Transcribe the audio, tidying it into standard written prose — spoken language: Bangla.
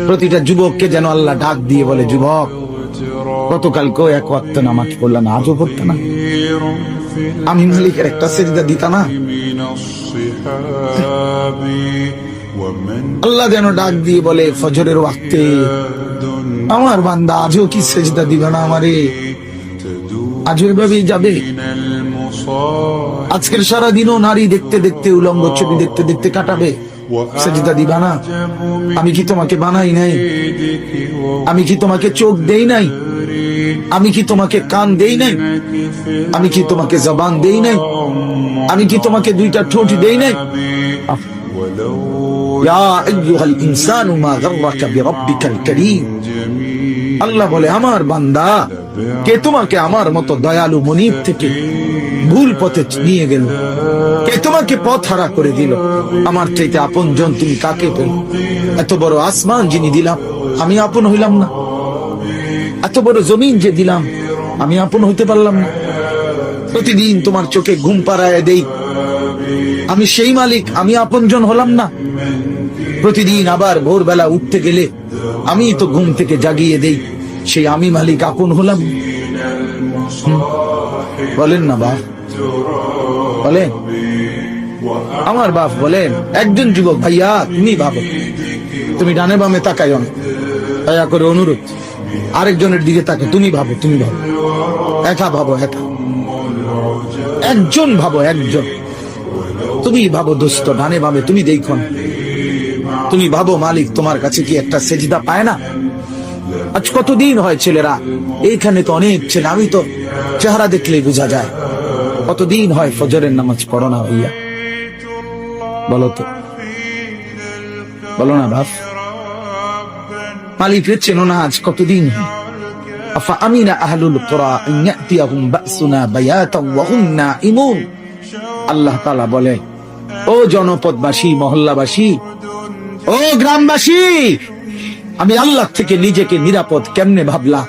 প্রতিটা যুবককে যেন আল্লাহ ডাক দিয়ে বলে, যুবক গতকালকেও এক ওয়াক্ত নামাজ পড়লা না, আজও পড়তা না? আমি মালিকের একটা সেজদা দিতা না? আল্লাহ যেন ডাক দিয়ে বলে ফজরের ওয়াক্তে, আমার বান্দা আজও কি সেজদা দিবে না আমারে? আজও এভাবেই যাবে? আজকের সারা দিনও নারী দেখতে দেখতে, উলঙ্গ ছবি দেখতে দেখতে কাটাবে, সেজদা দিবা না? আমি কি তোমাকে বানাই নাই? আমি কি তোমাকে চোখ দেই নাই? আমি কি তোমাকে কান দেই নাই? আমি কি তোমাকে জবান দেই নাই? আমি কি তোমাকে দুইটা ঠোঁট দেই নাই? ইয়া আইয়ুহাল ইনসানু মা গাররাকা বিরাব্বিকাল কারীম। আল্লাহ বলে, আমার বান্দা, কে তোমাকে আমার মতো দয়ালু মনিব থেকে ভুল পথে নিয়ে গেল? কে তোমাকে পথ হারা করে দিল? আমার চাইতে আপন জন তুমি কাকে পেল? এত বড় আসমান যিনি দিলাম, আমি আপন হইলাম না? এত বড় জমিন যে দিলাম, আমি আপন হইতে পারলাম না? প্রতিদিন তোমার চোখে ঘুম পাড়ায় দেই, আমি সেই মালিক, আমি আপন জন হলাম না? প্রতিদিন আবার ভোরবেলা উঠতে গেলে আমি তো ঘুম থেকে জাগিয়ে দেই, সেই আমি মালিক আপন হলাম? বলেন না বাপ, বলেন। আমার বাপ বলেন, একজন যুবক ভাইয়া তুমি ভাবো, তুমি ডানে বামে তাকাইও না, দয়া করে অনুরোধ, আরেকজনের দিকে তাকে, তুমি ভাবো, তুমি ভাবো, একা ভাবো, একা একজন ভাবো, একজন। তুমি ভাবো দোস্ত, ডানে বামে তুমি দেখো না, তুমি ভাবো মালিক তোমার কাছে কি একটা সেজদা পায় না? আজ কতদিন হয় ছেলেরা এইখানে, তো অনেক ছেলে, আমি তো চেহারা দেখলেই বোঝা যায়। কতদিন হয় ফজরের নামাজ পড়ো না ভাইয়া? বলো তো, বলো না বাপ। মালিকের চেনো না আজ কতদিন? আফা আমিনা আহলুল কুরা আন ইয়াতিয়াহুম বাসুনা বায়াতান ওয়া হুম নাঈমুন। আল্লাহ তাআলা বলে, ও জনপদবাসী, মহল্লাবাসী, ও গ্রামবাসী, আমি আল্লাহ থেকে নিজেকে নিরাপদ কেমনে ভাবলা?